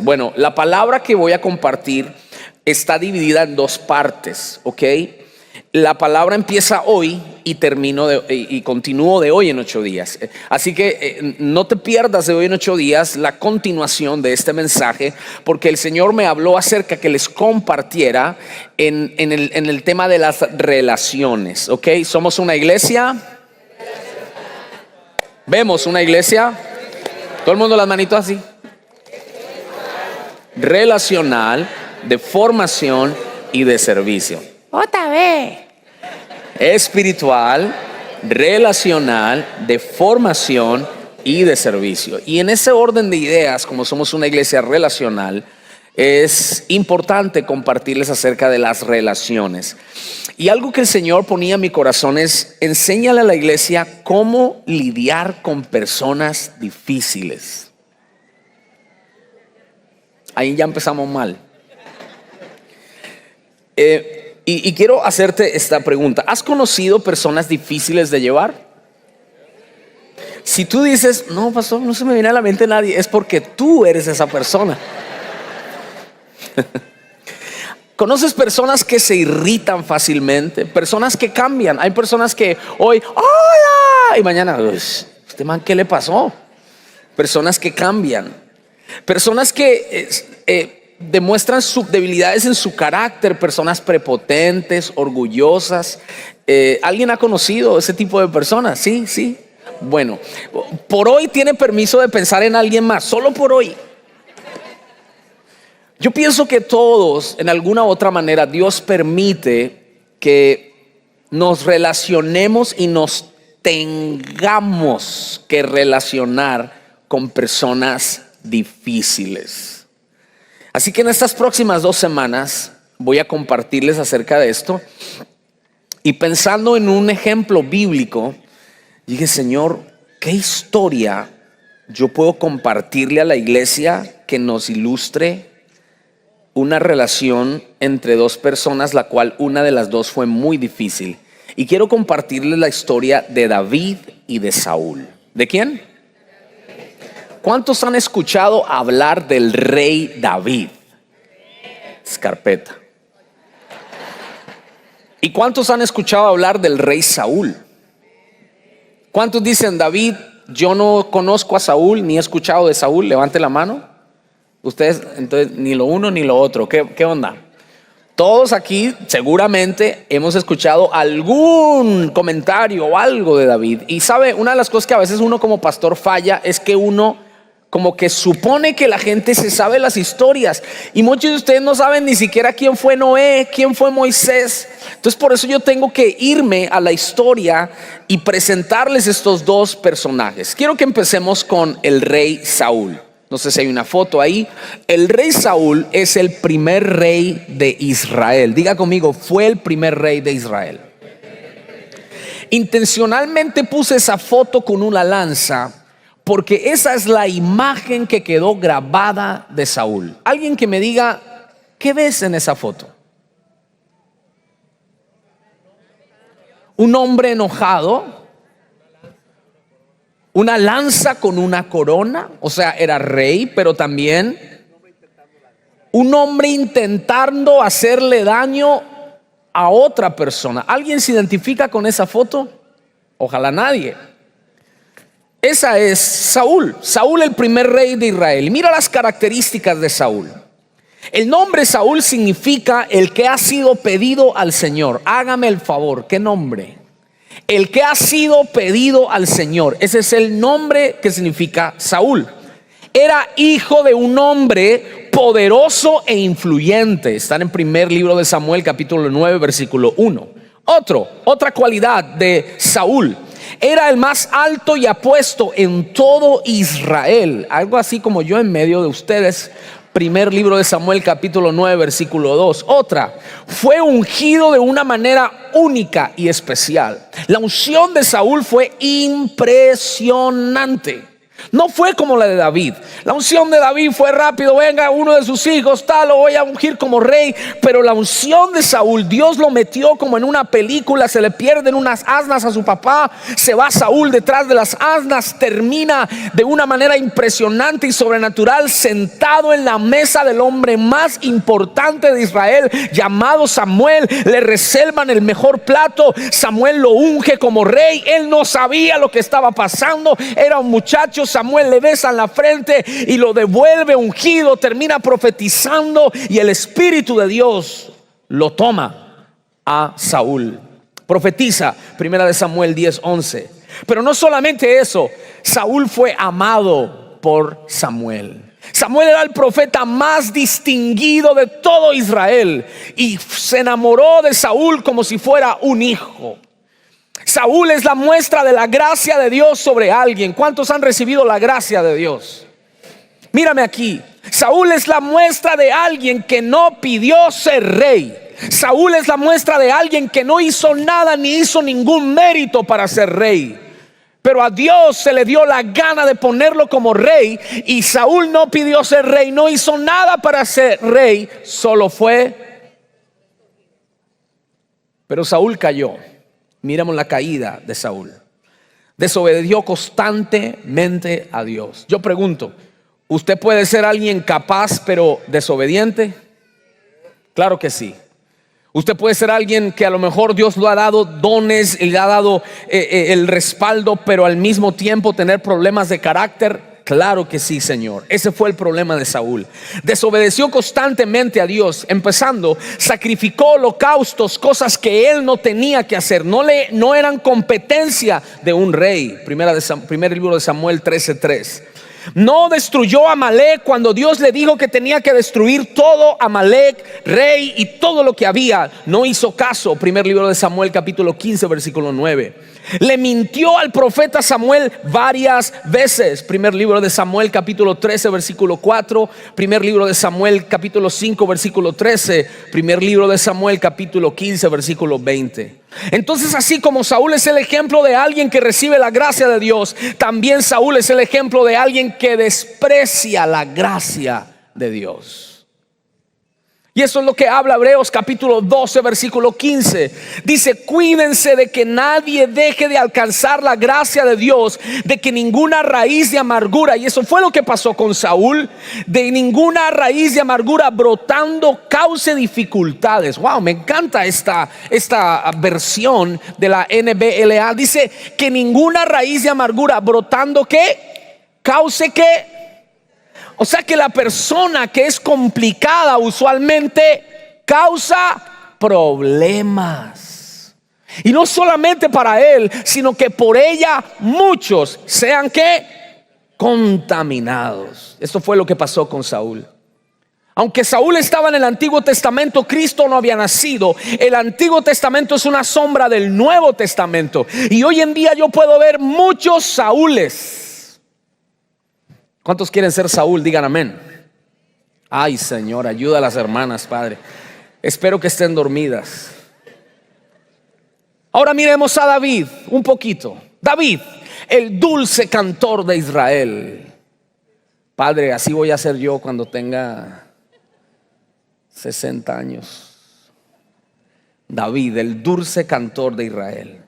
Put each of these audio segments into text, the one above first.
Bueno, la palabra que voy a compartir está dividida en dos partes, ¿ok? La palabra empieza hoy y continúo de hoy en 8 días. Así que no te pierdas de hoy en 8 días la continuación de este mensaje, porque el Señor me habló acerca que les compartiera en el tema de las relaciones, ¿ok? Somos una iglesia. Vemos una iglesia. Todo el mundo las manitos así. Relacional, de formación y de servicio. Otra vez. Espiritual, relacional, de formación y de servicio. Y en ese orden de ideas, como somos una iglesia relacional, es importante compartirles acerca de las relaciones. Y algo que el Señor ponía en mi corazón es: enséñale a la iglesia cómo lidiar con personas difíciles. Ahí ya empezamos mal. Y quiero hacerte esta pregunta: ¿has conocido personas difíciles de llevar? Si tú dices, no, pastor, no se me viene a la mente nadie, es porque tú eres esa persona. ¿Conoces personas que se irritan fácilmente? Personas que cambian. Hay personas que hoy, hola, y mañana, este man, ¿qué le pasó? Personas que cambian. Personas que demuestran debilidades en su carácter. Personas prepotentes, orgullosas. ¿Alguien ha conocido ese tipo de personas? Sí, sí. Bueno, por hoy tiene permiso de pensar en alguien más, solo por hoy. Yo pienso que todos, en alguna u otra manera, Dios permite que nos relacionemos y nos tengamos que relacionar con personas difíciles. Así que en estas próximas 2 semanas voy a compartirles acerca de esto. Y pensando en un ejemplo bíblico, dije, Señor, ¿qué historia yo puedo compartirle a la iglesia que nos ilustre una relación entre 2 personas, la cual una de las 2 fue muy difícil? Y quiero compartirles la historia de David y de Saúl. ¿De quién? ¿Cuántos han escuchado hablar del rey David? Escarpeta. ¿Y cuántos han escuchado hablar del rey Saúl? ¿Cuántos dicen, David, yo no conozco a Saúl ni he escuchado de Saúl? Levante la mano. Ustedes, entonces, ni lo uno ni lo otro. ¿Qué onda? Todos aquí seguramente hemos escuchado algún comentario o algo de David. Y sabe, una de las cosas que a veces uno como pastor falla es que uno como que supone que la gente se sabe las historias. Y muchos de ustedes no saben ni siquiera quién fue Noé, quién fue Moisés. Entonces por eso yo tengo que irme a la historia y presentarles estos 2 personajes. Quiero que empecemos con el rey Saúl. No sé si hay una foto ahí. El rey Saúl es el primer rey de Israel. Diga conmigo, fue el primer rey de Israel. Intencionalmente puse esa foto con una lanza porque esa es la imagen que quedó grabada de Saúl. Alguien que me diga, ¿qué ves en esa foto? Un hombre enojado, una lanza con una corona, o sea, era rey, pero también un hombre intentando hacerle daño a otra persona. ¿Alguien se identifica con esa foto? Ojalá nadie. Esa es Saúl. Saúl, el primer rey de Israel. Mira las características de Saúl. El nombre Saúl significa el que ha sido pedido al Señor. Hágame el favor, ¿qué nombre? El que ha sido pedido al Señor. Ese es el nombre que significa Saúl. Era hijo de un hombre poderoso e influyente. Están en primer libro de Samuel, capítulo 9, versículo 1. Otra cualidad de Saúl: era el más alto y apuesto en todo Israel. Algo así como yo en medio de ustedes. Primer libro de Samuel, capítulo 9, versículo 2. Otra: fue ungido de una manera única y especial. La unción de Saúl fue impresionante. No fue como la de David. La unción de David fue rápido, venga uno de sus hijos, tal, lo voy a ungir como rey. Pero la unción de Saúl, Dios lo metió como en una película. Se le pierden unas asnas a su papá, se va Saúl detrás de las asnas, termina de una manera impresionante y sobrenatural sentado en la mesa del hombre más importante de Israel, llamado Samuel. Le reservan el mejor plato, Samuel lo unge como rey. Él no sabía lo que estaba pasando, era un muchacho. Samuel le besa en la frente y lo devuelve ungido, termina profetizando y el Espíritu de Dios lo toma a Saúl. Profetiza, primera de Samuel 10:11. Pero no solamente eso, Saúl fue amado por Samuel. Samuel era el profeta más distinguido de todo Israel y se enamoró de Saúl como si fuera un hijo. Saúl es la muestra de la gracia de Dios sobre alguien. ¿Cuántos han recibido la gracia de Dios? Mírame aquí. Saúl es la muestra de alguien que no pidió ser rey. Saúl es la muestra de alguien que no hizo nada ni hizo ningún mérito para ser rey. Pero a Dios se le dio la gana de ponerlo como rey. Y Saúl no pidió ser rey, no hizo nada para ser rey, solo fue. Pero Saúl cayó. Miremos la caída de Saúl. Desobedeció constantemente a Dios. Yo pregunto, ¿usted puede ser alguien capaz pero desobediente? Claro que sí. Usted puede ser alguien que a lo mejor Dios le ha dado dones y le ha dado el respaldo, pero al mismo tiempo tener problemas de carácter. Claro que sí, Señor. Ese fue el problema de Saúl. Desobedeció constantemente a Dios. Empezando, sacrificó holocaustos, cosas que él no tenía que hacer. No eran competencia de un rey. Primer libro de Samuel 13:3. No destruyó a Amalek cuando Dios le dijo que tenía que destruir todo Amalek, rey y todo lo que había. No hizo caso. Primer libro de Samuel capítulo 15 versículo 9. Le mintió al profeta Samuel varias veces. Primer libro de Samuel capítulo 13 versículo 4. Primer libro de Samuel capítulo 5 versículo 13. Primer libro de Samuel capítulo 15 versículo 20. Entonces, así como Saúl es el ejemplo de alguien que recibe la gracia de Dios, también Saúl es el ejemplo de alguien que desprecia la gracia de Dios. Y eso es lo que habla Hebreos capítulo 12 versículo 15. Dice: cuídense de que nadie deje de alcanzar la gracia de Dios, de que ninguna raíz de amargura, y eso fue lo que pasó con Saúl, de ninguna raíz de amargura brotando cause dificultades. Wow, me encanta esta versión de la NBLA. Dice que ninguna raíz de amargura brotando, ¿qué? Cause, ¿qué? O sea que la persona que es complicada usualmente causa problemas. Y no solamente para él, sino que por ella muchos sean ¿qué? Contaminados. Esto fue lo que pasó con Saúl. Aunque Saúl estaba en el Antiguo Testamento, Cristo no había nacido. El Antiguo Testamento es una sombra del Nuevo Testamento. Y hoy en día yo puedo ver muchos Saúles. ¿Cuántos quieren ser Saúl? Digan amén. Ay, Señor, ayuda a las hermanas, Padre. Espero que estén dormidas. Ahora miremos a David un poquito. David, el dulce cantor de Israel. Padre, así voy a ser yo cuando tenga 60 años. David, el dulce cantor de Israel.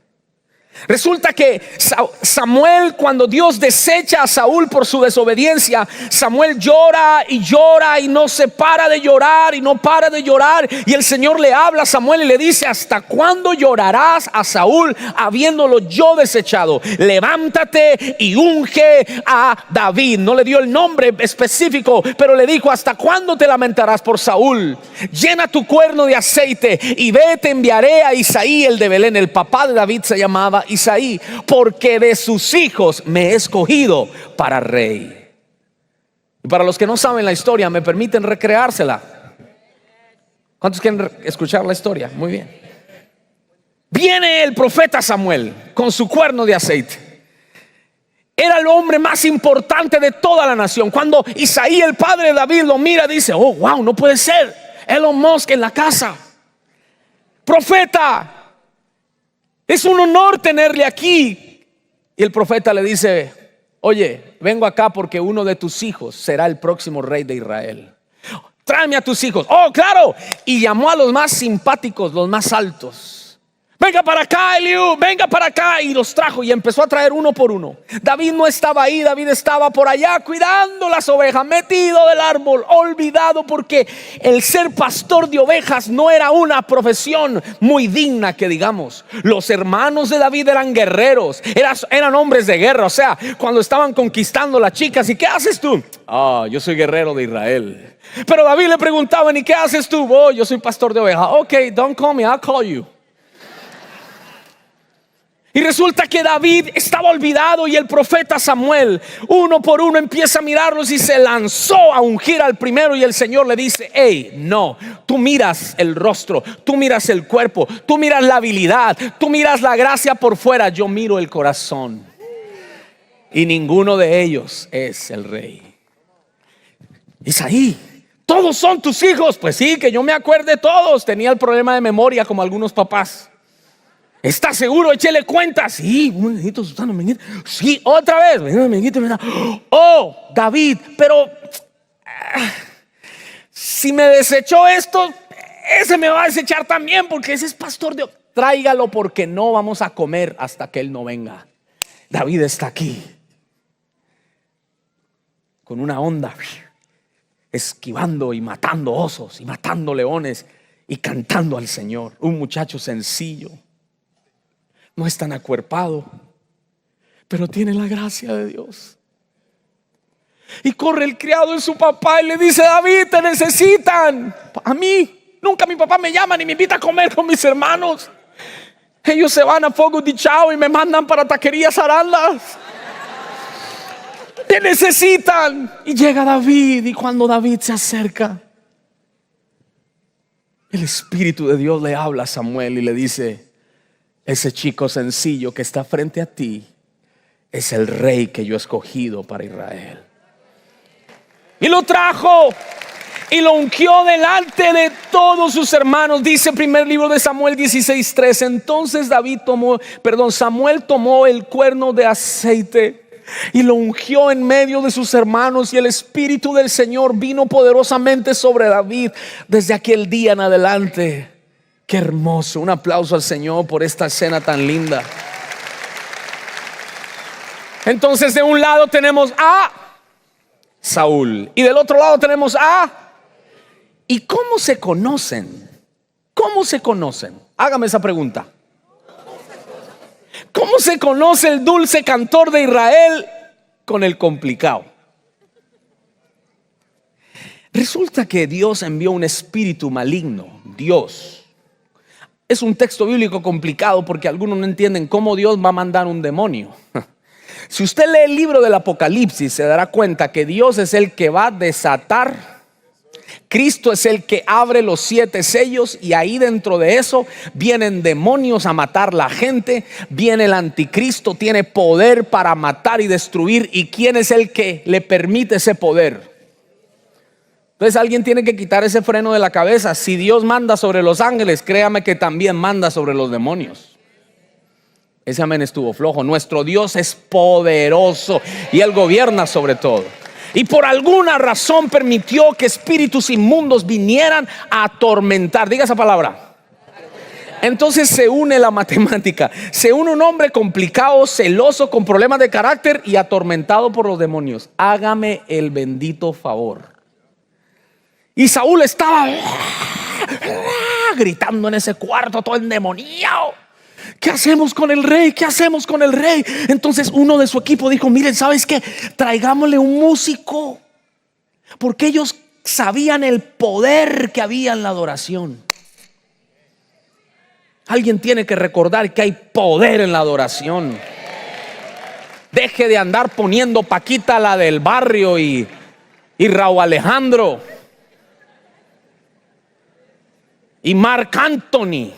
Resulta que Samuel, cuando Dios desecha a Saúl por su desobediencia, Samuel llora y no se para de llorar y no para de llorar. Y el Señor le habla a Samuel y le dice: ¿hasta cuándo llorarás a Saúl habiéndolo yo desechado? Levántate y unge a David. No le dio el nombre específico, pero le dijo: ¿hasta cuándo te lamentarás por Saúl? Llena tu cuerno de aceite y ve, te enviaré a Isaí el de Belén. El papá de David se llamaba Isaí, porque de sus hijos me he escogido para rey. Y para los que no saben la historia, me permiten recreársela. ¿Cuántos quieren escuchar la historia? Muy bien. Viene el profeta Samuel con su cuerno de aceite. Era el hombre más importante de toda la nación. Cuando Isaí, el padre de David, lo mira, dice: oh, wow, no puede ser. Elon Musk en la casa. Profeta, es un honor tenerle aquí. Y el profeta le dice: oye, vengo acá porque uno de tus hijos será el próximo rey de Israel. Tráeme a tus hijos. Oh, claro. Y llamó a los más simpáticos, los más altos. Venga para acá, Eliú, venga para acá. Y los trajo y empezó a traer uno por uno. David no estaba ahí, David estaba por allá cuidando las ovejas, metido del árbol, olvidado, porque el ser pastor de ovejas no era una profesión muy digna que digamos. Los hermanos de David eran guerreros, eran hombres de guerra. O sea, cuando estaban conquistando las chicas, ¿y qué haces tú? Yo soy guerrero de Israel. Pero David le preguntaban, ¿y qué haces tú? Yo soy pastor de ovejas. Ok, don't call me, I'll call you. Y resulta que David estaba olvidado y el profeta Samuel, uno por uno, empieza a mirarlos y se lanzó a ungir al primero. Y el Señor le dice: hey, no, tú miras el rostro, tú miras el cuerpo, tú miras la habilidad, tú miras la gracia por fuera, yo miro el corazón. Y ninguno de ellos es el rey. Isaí, todos son tus hijos. Pues sí, que yo me acuerde todos. Tenía el problema de memoria como algunos papás. ¿Estás seguro? Échele cuenta. Sí, un amiguito, Susana, amiguito. Sí, otra vez. Amiguito, oh, David, pero si me desechó esto, ese me va a desechar también, porque ese es pastor de... Tráigalo, porque no vamos a comer hasta que él no venga. David está aquí con una onda, esquivando y matando osos y matando leones y cantando al Señor. Un muchacho sencillo. No es tan acuerpado, pero tiene la gracia de Dios. Y corre el criado de su papá y le dice: David, te necesitan. A mí, nunca mi papá me llama ni me invita a comer con mis hermanos. Ellos se van a Fogo de Chao y me mandan para Taquerías Arandas. Te necesitan. Y llega David, y cuando David se acerca, el Espíritu de Dios le habla a Samuel y le dice: ese chico sencillo que está frente a ti es el rey que yo he escogido para Israel. Y lo trajo y lo ungió delante de todos sus hermanos. Dice el primer libro de Samuel 16:3. Entonces Samuel tomó el cuerno de aceite y lo ungió en medio de sus hermanos, y el Espíritu del Señor vino poderosamente sobre David desde aquel día en adelante. Qué hermoso. Un aplauso al Señor por esta escena tan linda. Entonces, de un lado tenemos a Saúl y del otro lado tenemos a... ¿Y cómo se conocen? ¿Cómo se conocen? Hágame esa pregunta. ¿Cómo se conoce el dulce cantor de Israel con el complicado? Resulta que Dios envió un espíritu maligno. Dios. Es un texto bíblico complicado porque algunos no entienden cómo Dios va a mandar un demonio. Si usted lee el libro del Apocalipsis, se dará cuenta que Dios es el que va a desatar. Cristo es el que abre los 7 sellos, y ahí dentro de eso vienen demonios a matar la gente. Viene el anticristo, tiene poder para matar y destruir. ¿Y quién es el que le permite ese poder? Entonces alguien tiene que quitar ese freno de la cabeza. Si Dios manda sobre los ángeles, créame que también manda sobre los demonios. Ese amén estuvo flojo. Nuestro Dios es poderoso y Él gobierna sobre todo. Y por alguna razón permitió que espíritus inmundos vinieran a atormentar. Diga esa palabra. Entonces se une la matemática. Se une un hombre complicado, celoso, con problemas de carácter y atormentado por los demonios. Hágame el bendito favor. Y Saúl estaba gritando en ese cuarto, todo endemoniado. ¿Qué hacemos con el rey? ¿Qué hacemos con el rey? Entonces uno de su equipo dijo: miren, ¿sabes qué? Traigámosle un músico, porque ellos sabían el poder que había en la adoración. Alguien tiene que recordar que hay poder en la adoración. Deje de andar poniendo Paquita, la del barrio, y Raúl Alejandro y Marc Anthony.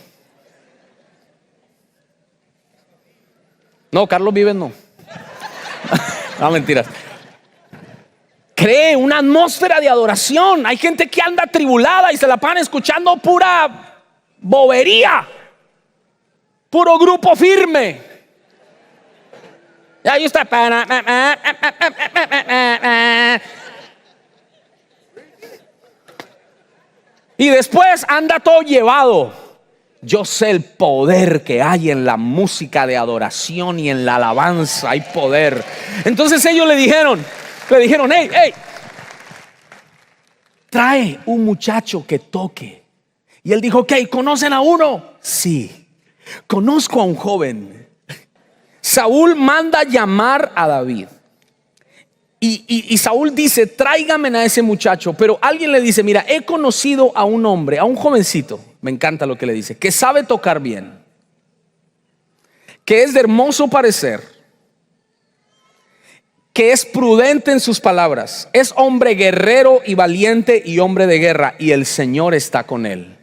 No, Carlos Vives no. No, mentiras. Cree una atmósfera de adoración. Hay gente que anda atribulada y se la pasan escuchando pura bobería, puro grupo firme. Y ahí está. Y después anda todo llevado. Yo sé el poder que hay en la música de adoración y en la alabanza. Hay poder. Entonces ellos le dijeron, hey, hey, trae un muchacho que toque. Y él dijo, ok, ¿conocen a uno? Sí, conozco a un joven. Saúl manda llamar a David. Y Saúl dice, tráigame a ese muchacho. Pero alguien le dice, mira, he conocido a un hombre, a un jovencito, me encanta lo que le dice, que sabe tocar bien, que es de hermoso parecer, que es prudente en sus palabras, es hombre guerrero y valiente y hombre de guerra, y el Señor está con él.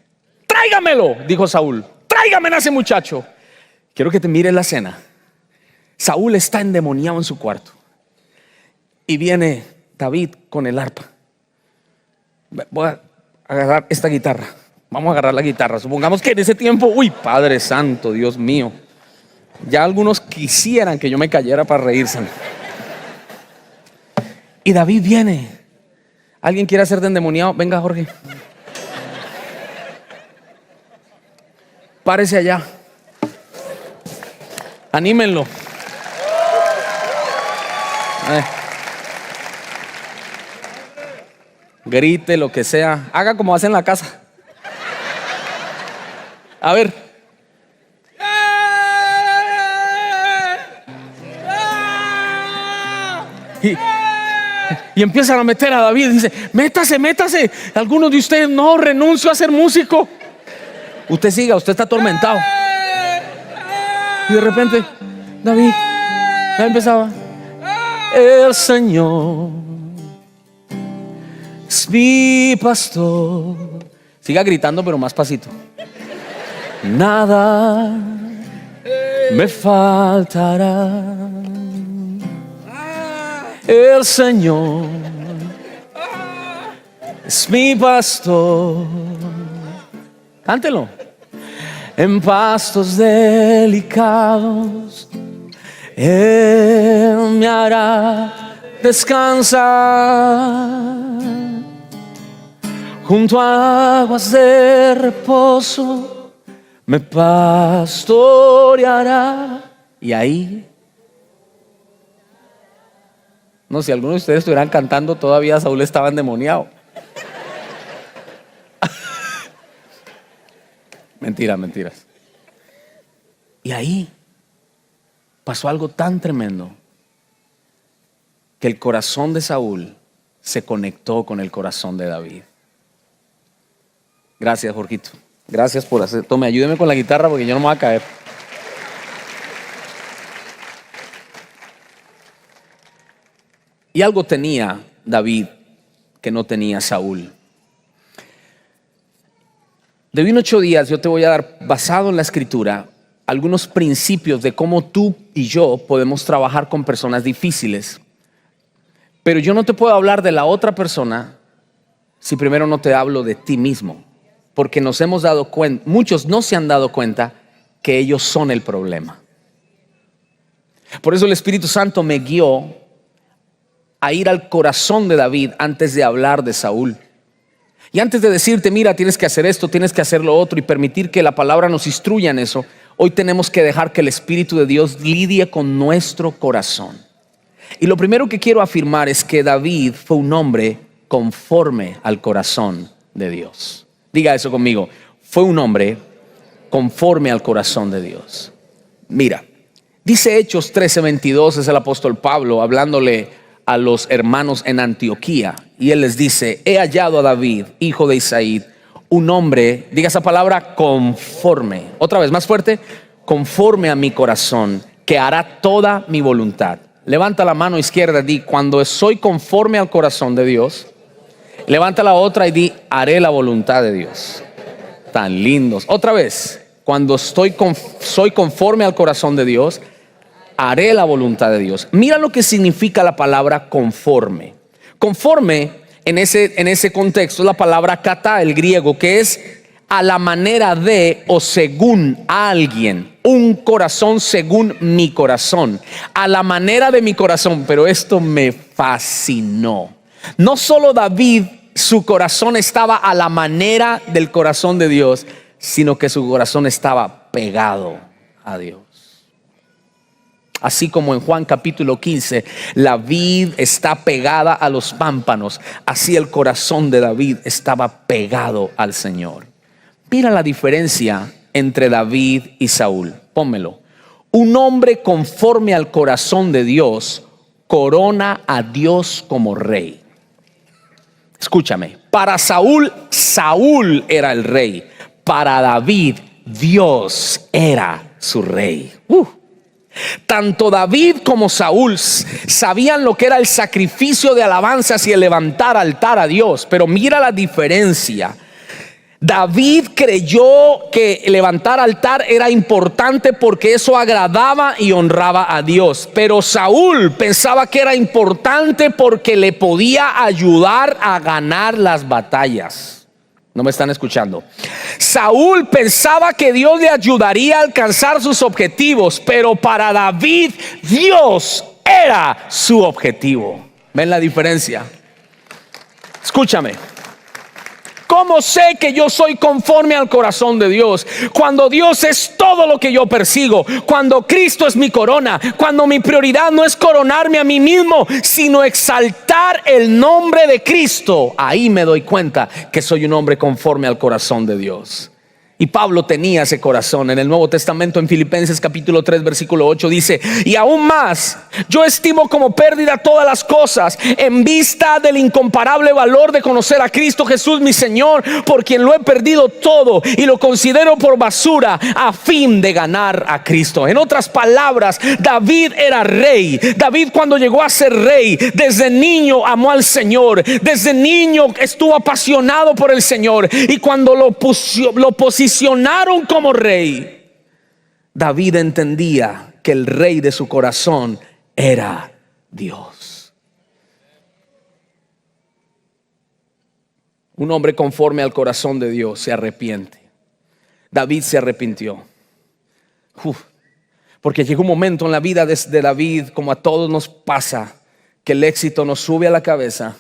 Tráigamelo, dijo Saúl, tráigame a ese muchacho. Quiero que te mires la escena. Saúl está endemoniado en su cuarto. Y viene David con el arpa. Voy a agarrar esta guitarra. Vamos a agarrar la guitarra. Supongamos que en ese tiempo, uy, Padre Santo, Dios mío, ya algunos quisieran que yo me cayera para reírse. Y David viene. ¿Alguien quiere hacer de endemoniado? Venga, Jorge. Párese allá. Anímenlo. Grite, lo que sea. Haga como hace en la casa. A ver. Y empiezan a meter a David. Dice, métase, métase. Algunos de ustedes, no, renuncio a ser músico. Usted siga, usted está atormentado. Y de repente David empezaba, el Señor es mi pastor. Siga gritando, pero más pasito. Nada me faltará. El Señor es mi pastor. Cántelo. En pastos delicados Él me hará descansar. Junto a aguas de reposo me pastoreará. Y ahí, no, si algunos de ustedes estuvieran cantando todavía, Saúl estaba endemoniado. Mentiras. Y ahí pasó algo tan tremendo que el corazón de Saúl se conectó con el corazón de David. Gracias, Jorgito. Gracias por hacer. Tome, ayúdeme con la guitarra porque yo no me voy a caer. Y algo tenía David que no tenía Saúl. De hoy en 8 días yo te voy a dar, basado en la escritura, algunos principios de cómo tú y yo podemos trabajar con personas difíciles. Pero yo no te puedo hablar de la otra persona si primero no te hablo de ti mismo. Porque nos hemos dado cuenta, muchos no se han dado cuenta que ellos son el problema. Por eso el Espíritu Santo me guió a ir al corazón de David antes de hablar de Saúl. Y antes de decirte, mira, tienes que hacer esto, tienes que hacer lo otro y permitir que la palabra nos instruya en eso, hoy tenemos que dejar que el Espíritu de Dios lidie con nuestro corazón. Y lo primero que quiero afirmar es que David fue un hombre conforme al corazón de Dios. Diga eso conmigo, fue un hombre conforme al corazón de Dios. Mira, dice Hechos 13:22, es el apóstol Pablo hablándole a los hermanos en Antioquía, y él les dice, he hallado a David, hijo de Isaí, un hombre, diga esa palabra, conforme, otra vez más fuerte, conforme a mi corazón, que hará toda mi voluntad. Levanta la mano izquierda y di, cuando soy conforme al corazón de Dios. Levanta la otra y di, haré la voluntad de Dios. Tan lindos. Otra vez, cuando soy conforme al corazón de Dios, haré la voluntad de Dios. Mira lo que significa la palabra conforme. Conforme en ese contexto es la palabra kata, el griego, que es a la manera de o según alguien. un corazón según mi corazón, a la manera de mi corazón. Pero esto me fascinó. No solo David, su corazón estaba a la manera del corazón de Dios, sino que su corazón estaba pegado a Dios. Así como en Juan capítulo 15, la vid está pegada a los pámpanos, así el corazón de David estaba pegado al Señor. Mira la diferencia entre David y Saúl. Pónmelo. Un hombre conforme al corazón de Dios corona a Dios como rey. Escúchame, para Saúl, Saúl era el rey. Para David, Dios era su rey. Tanto David como Saúl sabían lo que era el sacrificio de alabanzas y el levantar altar a Dios. Pero mira la diferencia. David creyó que levantar altar era importante porque eso agradaba y honraba a Dios. Pero Saúl pensaba que era importante porque le podía ayudar a ganar las batallas. ¿No me están escuchando? Saúl pensaba que Dios le ayudaría a alcanzar sus objetivos, pero para David, Dios era su objetivo. ¿Ven la diferencia? Escúchame. ¿Cómo sé que yo soy conforme al corazón de Dios? Cuando Dios es todo lo que yo persigo, cuando Cristo es mi corona, cuando mi prioridad no es coronarme a mí mismo, sino exaltar el nombre de Cristo. Ahí me doy cuenta que soy un hombre conforme al corazón de Dios. Y Pablo tenía ese corazón. En el Nuevo Testamento, en Filipenses capítulo 3 versículo 8 dice: y aún más, yo estimo como pérdida todas las cosas en vista del incomparable valor de conocer a Cristo Jesús mi Señor, por quien lo he perdido todo y lo considero por basura a fin de ganar a Cristo. En otras palabras, David era rey. David, cuando llegó a ser rey, desde niño amó al Señor, desde niño estuvo apasionado por el Señor, y cuando lo posicionaron como rey, David entendía que el rey de su corazón era Dios. Un hombre conforme al corazón de Dios se arrepiente. David se arrepintió. Porque llegó un momento en la vida de David, como a todos nos pasa, que el éxito nos sube a la cabeza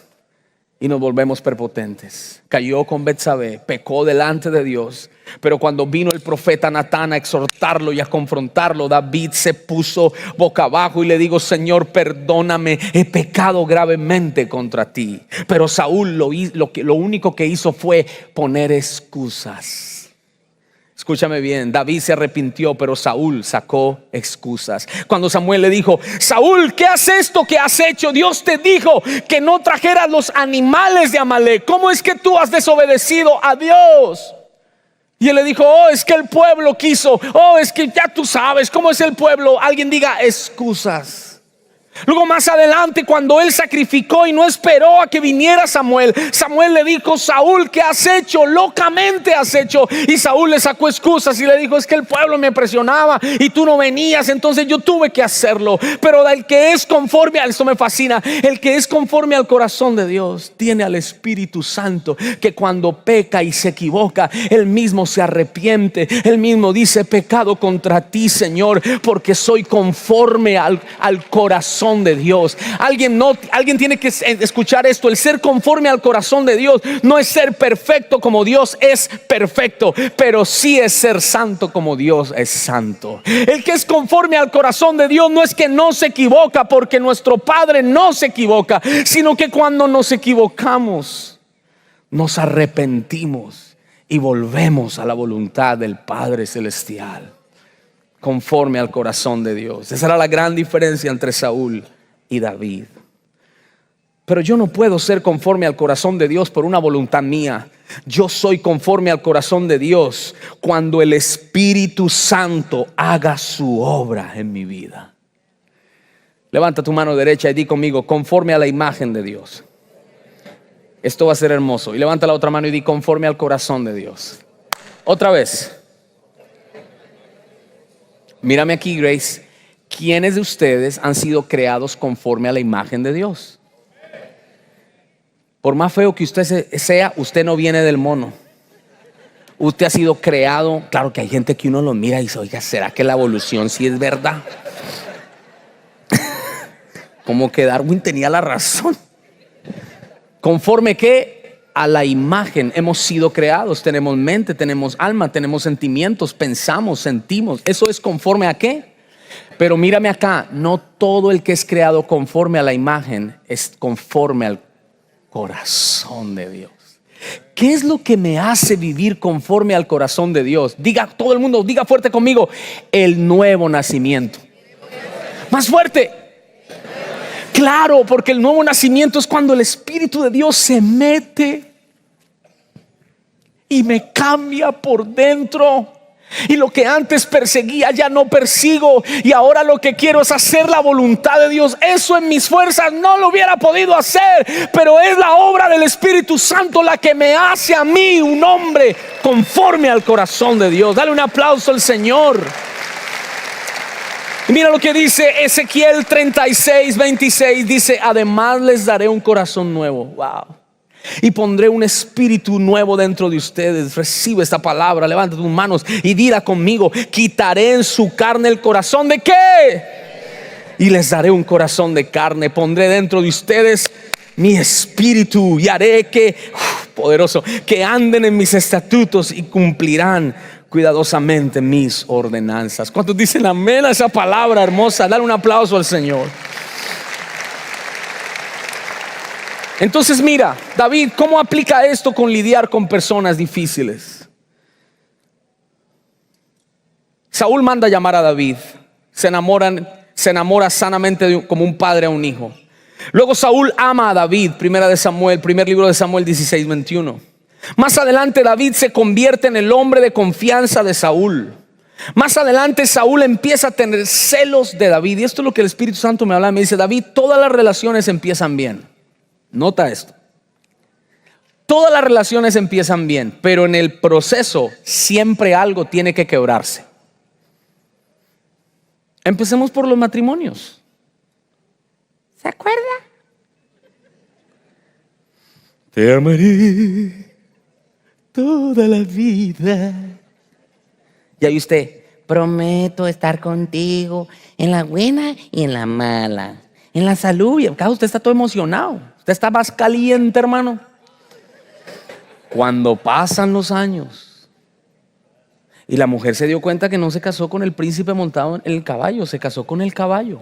y nos volvemos prepotentes. Cayó con Betsabé, pecó delante de Dios. Pero cuando vino el profeta Natán a exhortarlo y a confrontarlo, David se puso boca abajo y le dijo: Señor, perdóname, he pecado gravemente contra ti. Pero Saúl lo único que hizo fue poner excusas. Escúchame bien, David se arrepintió, pero Saúl sacó excusas. Cuando Samuel le dijo: Saúl, ¿qué has esto que has hecho? Dios te dijo que no trajeras los animales de Amalek. ¿Cómo es que tú has desobedecido a Dios? Y él le dijo: oh, es que el pueblo quiso. Oh, es que ya tú sabes cómo es el pueblo. Alguien diga excusas. Luego más adelante, cuando él sacrificó y no esperó a que viniera Samuel, Samuel le dijo: Saúl, ¿qué has hecho? Locamente has hecho. Y Saúl le sacó excusas y le dijo: es que el pueblo me presionaba y tú no venías, entonces yo tuve que hacerlo. Pero el que es conforme a esto, me fascina, el que es conforme al corazón de Dios tiene al Espíritu Santo, que cuando peca y se equivoca, él mismo se arrepiente. Él mismo dice: he pecado contra ti, Señor, porque soy conforme al corazón de Dios. Alguien tiene que escuchar esto. El ser conforme al corazón de Dios no es ser perfecto como Dios es perfecto, pero sí es ser santo como Dios es santo. El que es conforme al corazón de Dios no es que no se equivoca, porque nuestro Padre no se equivoca, sino que cuando nos equivocamos, nos arrepentimos y volvemos a la voluntad del Padre Celestial, conforme al corazón de Dios. Esa era la gran diferencia entre Saúl y David. Pero yo no puedo ser conforme al corazón de Dios por una voluntad mía. Yo soy conforme al corazón de Dios cuando el Espíritu Santo haga su obra en mi vida. Levanta tu mano derecha y di conmigo: conforme a la imagen de Dios. Esto va a ser hermoso. Y levanta la otra mano y di: conforme al corazón de Dios. Otra vez. Mírame aquí, Grace. ¿Quiénes de ustedes han sido creados conforme a la imagen de Dios? Por más feo que usted sea, usted no viene del mono. Usted ha sido creado. Claro que hay gente que uno lo mira y dice, oiga, ¿será que la evolución sí es verdad? Como que Darwin tenía la razón. Conforme que a la imagen hemos sido creados. Tenemos mente, tenemos alma, tenemos sentimientos, pensamos, sentimos. ¿Eso es conforme a qué? Pero mírame acá, no todo el que es creado conforme a la imagen es conforme al corazón de Dios. ¿Qué es lo que me hace vivir conforme al corazón de Dios? Diga, todo el mundo, diga fuerte conmigo: el nuevo nacimiento. Más fuerte. Claro, porque el nuevo nacimiento es cuando el Espíritu de Dios se mete y me cambia por dentro. Y lo que antes perseguía ya no persigo, y ahora lo que quiero es hacer la voluntad de Dios. Eso en mis fuerzas no lo hubiera podido hacer, pero es la obra del Espíritu Santo la que me hace a mí un hombre conforme al corazón de Dios. Dale un aplauso al Señor. Y mira lo que dice Ezequiel 36:26. Dice: además les daré un corazón nuevo. Wow. Y pondré un espíritu nuevo dentro de ustedes. Recibe esta palabra, levanta tus manos y dila conmigo: quitaré en su carne el corazón de ¿qué? Y les daré un corazón de carne. Pondré dentro de ustedes mi espíritu y haré que, poderoso, que anden en mis estatutos y cumplirán cuidadosamente mis ordenanzas. ¿Cuántos dicen amén a esa palabra hermosa? Dale un aplauso al Señor. Entonces mira, David, ¿cómo aplica esto con lidiar con personas difíciles? Saúl manda a llamar a David. Se enamora sanamente como un padre a un hijo. Luego Saúl ama a David. Primera de Samuel, primer libro de Samuel 16:21. Más adelante David se convierte en el hombre de confianza de Saúl. Más adelante Saúl empieza a tener celos de David. Y esto es lo que el Espíritu Santo me habla. Me dice: David, todas las relaciones empiezan bien. Nota esto. Todas las relaciones empiezan bien, pero en el proceso siempre algo tiene que quebrarse. Empecemos por los matrimonios. ¿Se acuerda? Te amaré toda la vida. Y ahí usted: prometo estar contigo en la buena y en la mala, en la salud. Y acá usted está todo emocionado. Usted está más caliente, hermano. Cuando pasan los años y la mujer se dio cuenta que no se casó con el príncipe montado en el caballo, se casó con el caballo.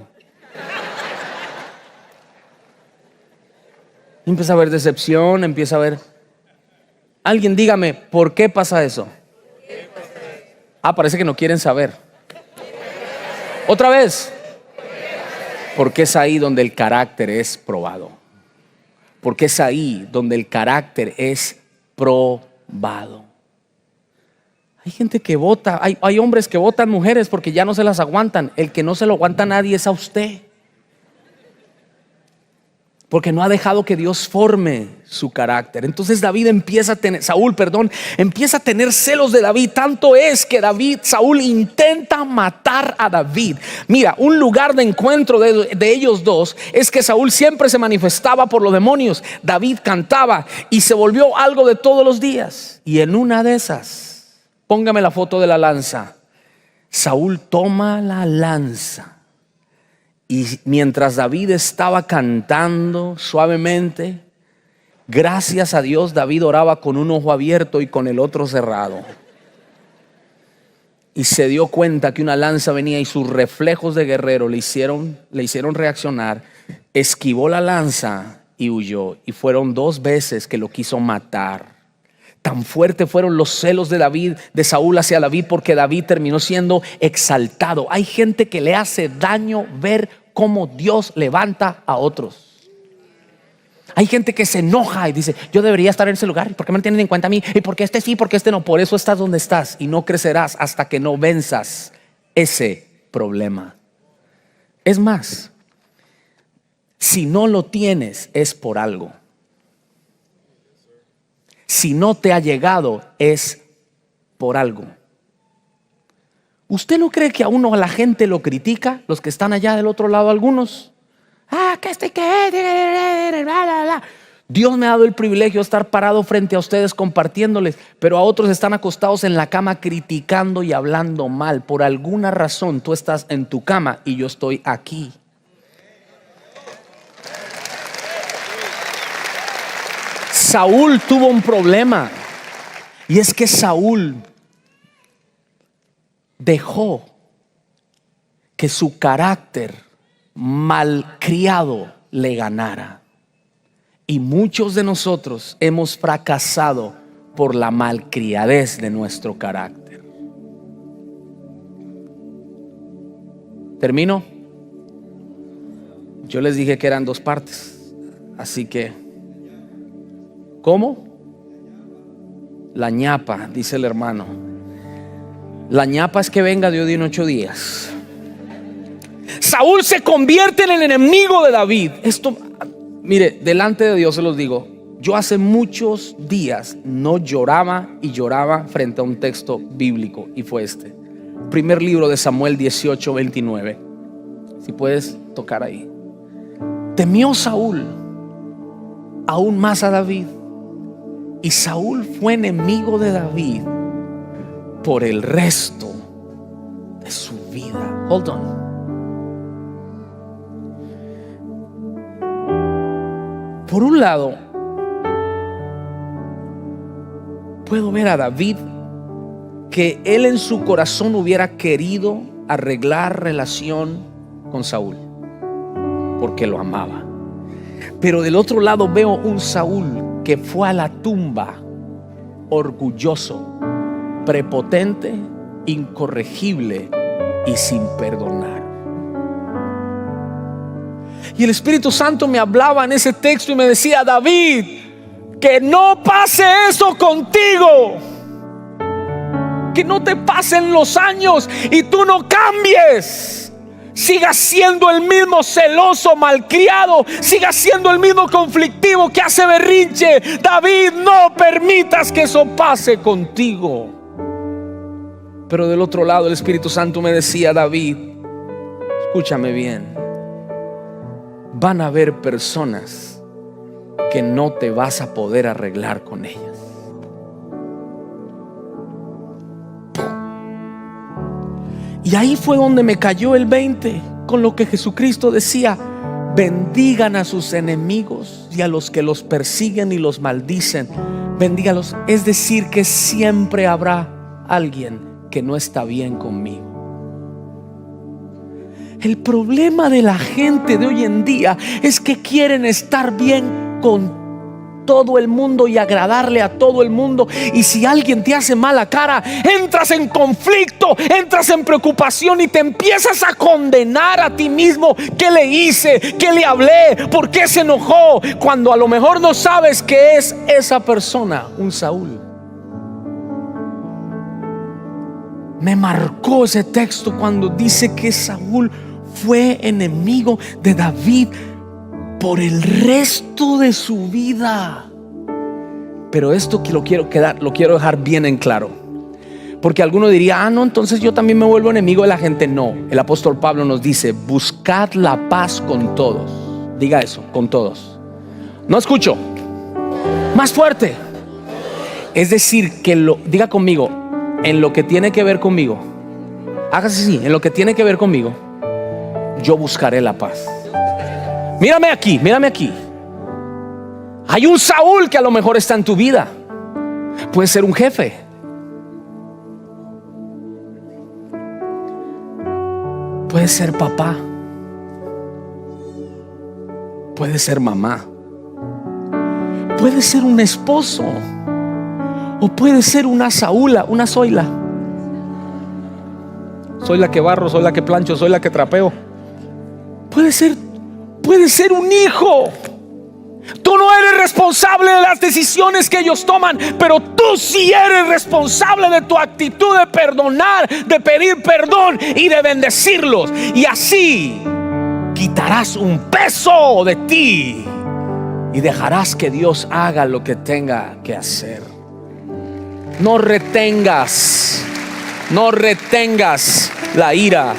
Empieza a haber decepción, empieza a haber... Alguien dígame, ¿por qué pasa eso? Parece que no quieren saber. Otra vez. Porque es ahí donde el carácter es probado. Porque es ahí donde el carácter es probado. Hay gente que vota, hay hombres que votan mujeres porque ya no se las aguantan. El que no se lo aguanta a nadie es a usted. Porque no ha dejado que Dios forme su carácter. Entonces Saúl empieza a tener celos de David. Tanto es que Saúl intenta matar a David. Mira, un lugar de encuentro de ellos dos es que Saúl siempre se manifestaba por los demonios. David cantaba y se volvió algo de todos los días. Y en una de esas, póngame la foto de la lanza. Saúl toma la lanza. Y mientras David estaba cantando suavemente, gracias a Dios, David oraba con un ojo abierto y con el otro cerrado. Y se dio cuenta que una lanza venía y sus reflejos de guerrero le hicieron reaccionar. Esquivó la lanza y huyó. Y fueron 2 veces que lo quiso matar. Tan fuerte fueron los celos de Saúl hacia David, porque David terminó siendo exaltado. Hay gente que le hace daño ver cómo Dios levanta a otros. Hay gente que se enoja y dice: yo debería estar en ese lugar, ¿y por qué me tienen en cuenta a mí? ¿Y por qué este sí, por qué este no? Por eso estás donde estás y no crecerás hasta que no venzas ese problema. Es más, si no lo tienes es por algo. Si no te ha llegado es por algo. ¿Usted no cree que a la gente lo critica? Los que están allá del otro lado, algunos. Que Dios me ha dado el privilegio de estar parado frente a ustedes compartiéndoles, pero a otros están acostados en la cama criticando y hablando mal. Por alguna razón tú estás en tu cama y yo estoy aquí. Saúl tuvo un problema, y es que Saúl dejó que su carácter malcriado le ganara. Y muchos de nosotros hemos fracasado por la malcriadez de nuestro carácter. ¿Termino? Yo les dije que eran 2 partes, así que ¿cómo? La ñapa, dice el hermano. La ñapa es que venga Dios en 8 días. Saúl se convierte en el enemigo de David. Esto, mire, delante de Dios se los digo, yo hace muchos días no lloraba y lloraba frente a un texto bíblico, y fue este. Primer libro de Samuel 18:29. Si puedes tocar ahí. Temió Saúl aún más a David, y Saúl fue enemigo de David por el resto de su vida. Hold on. Por un lado, puedo ver a David que él en su corazón hubiera querido arreglar relación con Saúl porque lo amaba. Pero del otro lado veo un Saúl que fue a la tumba orgulloso, prepotente, incorregible y sin perdonar. Y el Espíritu Santo me hablaba en ese texto y me decía: David, que no pase eso contigo, que no te pasen los años y tú no cambies. Sigas siendo el mismo celoso, malcriado, sigas siendo el mismo conflictivo que hace berrinche. David, no permitas que eso pase contigo. Pero del otro lado el Espíritu Santo me decía: David, escúchame bien, van a haber personas que no te vas a poder arreglar con ellas. Y ahí fue donde me cayó el 20 con lo que Jesucristo decía: bendigan a sus enemigos y a los que los persiguen y los maldicen, bendígalos. Es decir, que siempre habrá alguien que no está bien conmigo. El problema de la gente de hoy en día es que quieren estar bien con todo el mundo y agradarle a todo el mundo. Y si alguien te hace mala cara, entras en conflicto, entras en preocupación y te empiezas a condenar a ti mismo. ¿Qué le hice? ¿Qué le hablé? ¿Por qué se enojó? Cuando a lo mejor no sabes que es esa persona un Saúl. Me marcó ese texto cuando dice que Saúl fue enemigo de David por el resto de su vida. Pero esto que lo quiero dejar bien en claro, porque alguno diría: no, entonces yo también me vuelvo enemigo de la gente. No, el apóstol Pablo nos dice: buscad la paz con todos. Diga eso, con todos. No escucho. Más fuerte. Es decir, diga conmigo: en lo que tiene que ver conmigo, hágase así, en lo que tiene que ver conmigo, yo buscaré la paz. Mírame aquí, mírame aquí. Hay un Saúl que a lo mejor está en tu vida. Puede ser un jefe, puede ser papá, puede ser mamá, puede ser un esposo, o puede ser una Saúla, una Zoila. Soy la que barro, soy la que plancho, soy la que trapeo. Puede ser un hijo. Tú no eres responsable de las decisiones que ellos toman, pero tú sí eres responsable de tu actitud de perdonar, de pedir perdón y de bendecirlos. Y así quitarás un peso de ti y dejarás que Dios haga lo que tenga que hacer. No retengas la ira.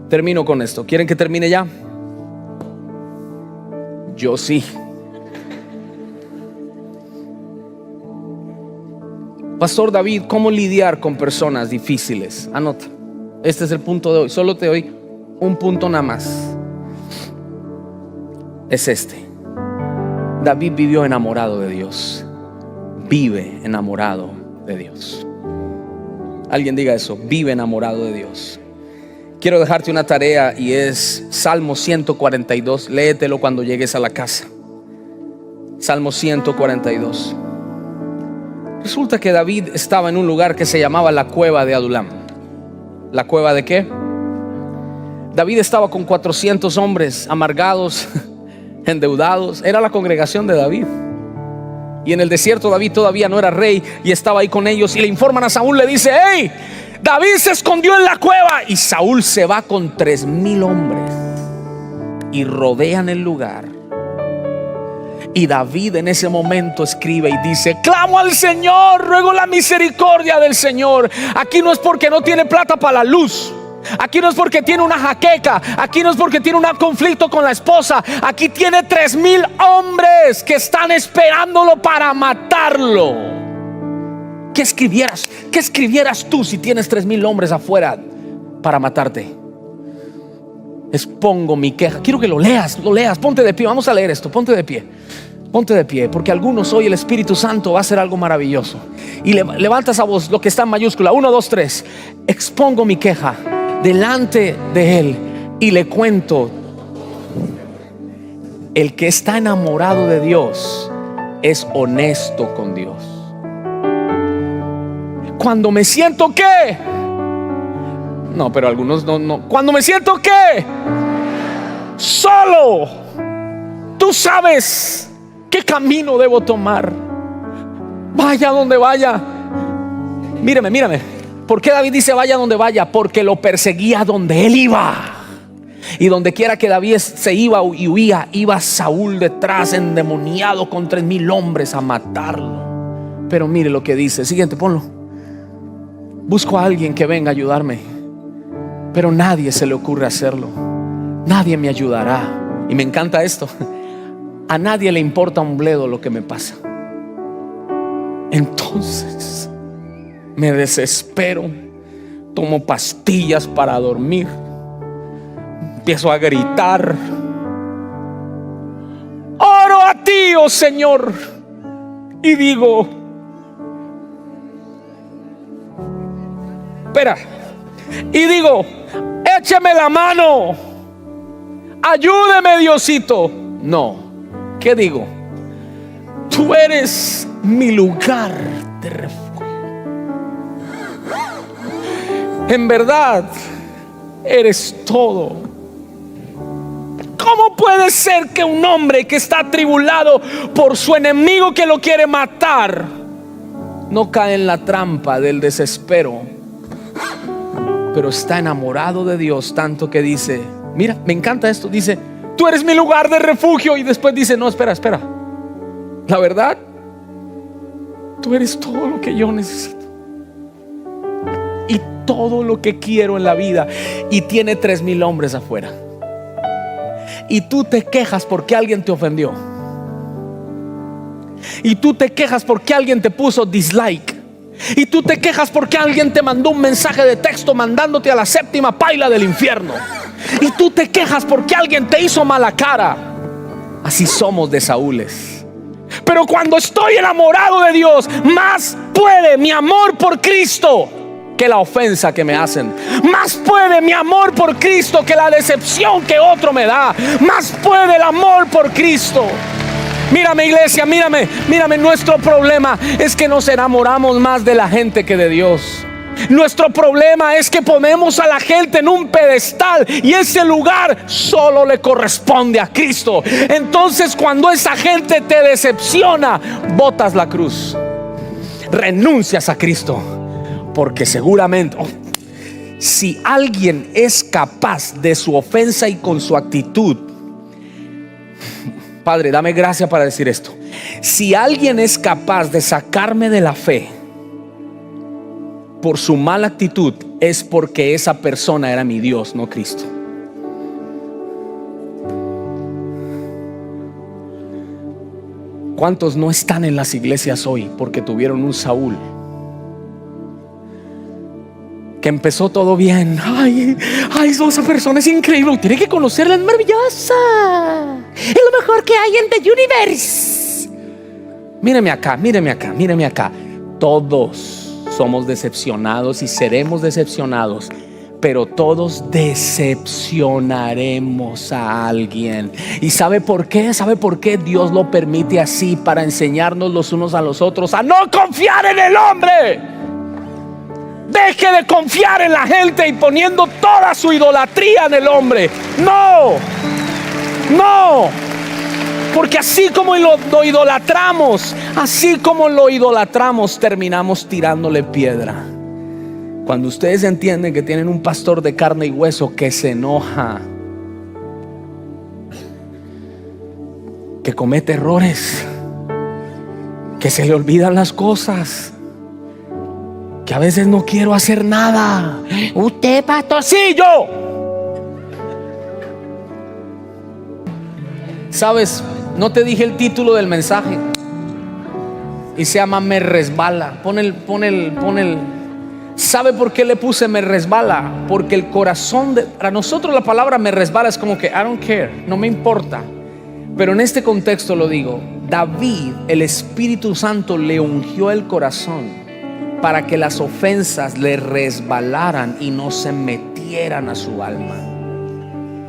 Termino con esto. ¿Quieren que termine ya? Yo sí. Pastor David, ¿cómo lidiar con personas difíciles? Anota. Este es el punto de hoy. Solo te doy un punto nada más. Es este. David vivió enamorado de Dios. Vive enamorado de Dios. Alguien diga eso. Vive enamorado de Dios. Quiero dejarte una tarea y es Salmo 142. Léetelo cuando llegues a la casa. Salmo 142. Resulta que David estaba en un lugar que se llamaba la cueva de Adulam. ¿La cueva de qué? David estaba con 400 hombres amargados, endeudados. Era la congregación de David. Y en el desierto David todavía no era rey y estaba ahí con ellos. Y le informan a Saúl, le dice: hey, David se escondió en la cueva. Y Saúl se va con 3,000 hombres y rodean el lugar. Y David en ese momento escribe y dice: clamo al Señor, ruego la misericordia del Señor. Aquí no es porque no tiene plata para la luz. Aquí no es porque tiene una jaqueca. Aquí no es porque tiene un conflicto con la esposa. Aquí tiene 3,000 hombres que están esperándolo para matarlo. ¿Qué escribieras tú si tienes 3,000 hombres afuera para matarte? Expongo mi queja. Quiero que lo leas. Ponte de pie, vamos a leer esto. Ponte de pie, porque algunos hoy el Espíritu Santo va a hacer algo maravilloso. Y levanta esa voz, lo que está en mayúscula: 1, 2, 3. Expongo mi queja delante de Él y le cuento. El que está enamorado de Dios es honesto con Dios. Cuando me siento ¿qué? No, pero algunos no. Cuando me siento ¿qué? Solo. Tú sabes qué camino debo tomar. Vaya donde vaya. Mírame. ¿Por qué David dice vaya donde vaya? Porque lo perseguía donde él iba. Y donde quiera que David se iba y huía, iba Saúl detrás, endemoniado, con 3,000 hombres a matarlo. Pero mire lo que dice. Siguiente, ponlo. Busco a alguien que venga a ayudarme, pero nadie se le ocurre hacerlo. Nadie me ayudará. Y me encanta esto: a nadie le importa un bledo lo que me pasa. Entonces me desespero, tomo pastillas para dormir, empiezo a gritar: oro a ti, oh Señor, y digo: écheme la mano, ayúdeme, Diosito. No, ¿qué digo? Tú eres mi lugar de refugio. En verdad, eres todo. ¿Cómo puede ser que un hombre que está atribulado por su enemigo que lo quiere matar no cae en la trampa del desespero, pero está enamorado de Dios tanto que dice: mira, me encanta esto, dice: tú eres mi lugar de refugio. Y después dice: no, espera, la verdad, tú eres todo lo que yo necesito y todo lo que quiero en la vida. Y tiene 3,000 hombres afuera. Y tú te quejas porque alguien te ofendió. Y tú te quejas porque alguien te puso dislike. Y tú te quejas porque alguien te mandó un mensaje de texto mandándote a la 7ª paila del infierno. Y tú te quejas porque alguien te hizo mala cara. Así somos de Saúles. Pero cuando estoy enamorado de Dios, más puede mi amor por Cristo que la ofensa que me hacen. Más puede mi amor por Cristo que la decepción que otro me da. Más puede el amor por Cristo. Mírame, iglesia, mírame. Nuestro problema es que nos enamoramos más de la gente que de Dios. Nuestro problema es que ponemos a la gente en un pedestal y ese lugar solo le corresponde a Cristo. Entonces, cuando esa gente te decepciona, botas la cruz, renuncias a Cristo, porque seguramente si alguien es capaz de su ofensa y con su actitud, Padre, dame gracia para decir esto: si alguien es capaz de sacarme de la fe por su mala actitud, es porque esa persona era mi Dios, no Cristo. ¿Cuántos no están en las iglesias hoy porque tuvieron un Saúl? Que empezó todo bien. Ay, esa persona es increíble. Tiene que conocerla, es maravillosa. Es lo mejor que hay en the universe. Míreme acá, míreme acá, míreme acá. Todos somos decepcionados y seremos decepcionados, pero todos decepcionaremos a alguien. ¿Y sabe por qué? ¿Sabe por qué Dios lo permite así? Para enseñarnos los unos a los otros a no confiar en el hombre. Deje de confiar en la gente y poniendo toda su idolatría en el hombre. No, no. Porque así como lo idolatramos, terminamos tirándole piedra. Cuando ustedes entienden que tienen un pastor de carne y hueso que se enoja, que comete errores, que se le olvidan las cosas, que a veces no quiero hacer nada. Usted, pastor, sí, yo. Sabes, no te dije el título del mensaje y se llama Me resbala. Pon el. ¿Sabe por qué le puse me resbala? Porque el corazón para nosotros la palabra me resbala es como que I don't care, no me importa. Pero en este contexto lo digo. David, el Espíritu Santo le ungió el corazón para que las ofensas le resbalaran y no se metieran a su alma.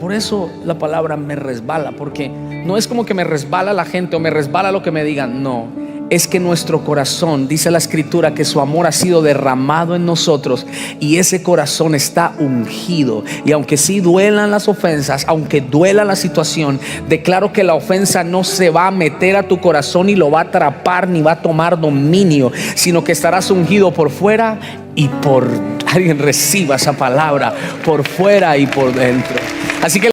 Por eso la palabra me resbala, porque no es como que me resbala la gente o me resbala lo que me digan. No, es que nuestro corazón, dice la Escritura, que su amor ha sido derramado en nosotros y ese corazón está ungido. Y aunque sí duelan las ofensas, aunque duela la situación, declaro que la ofensa no se va a meter a tu corazón y lo va a atrapar ni va a tomar dominio, sino que estarás ungido por fuera y por... Alguien reciba esa palabra, por fuera y por dentro. Así que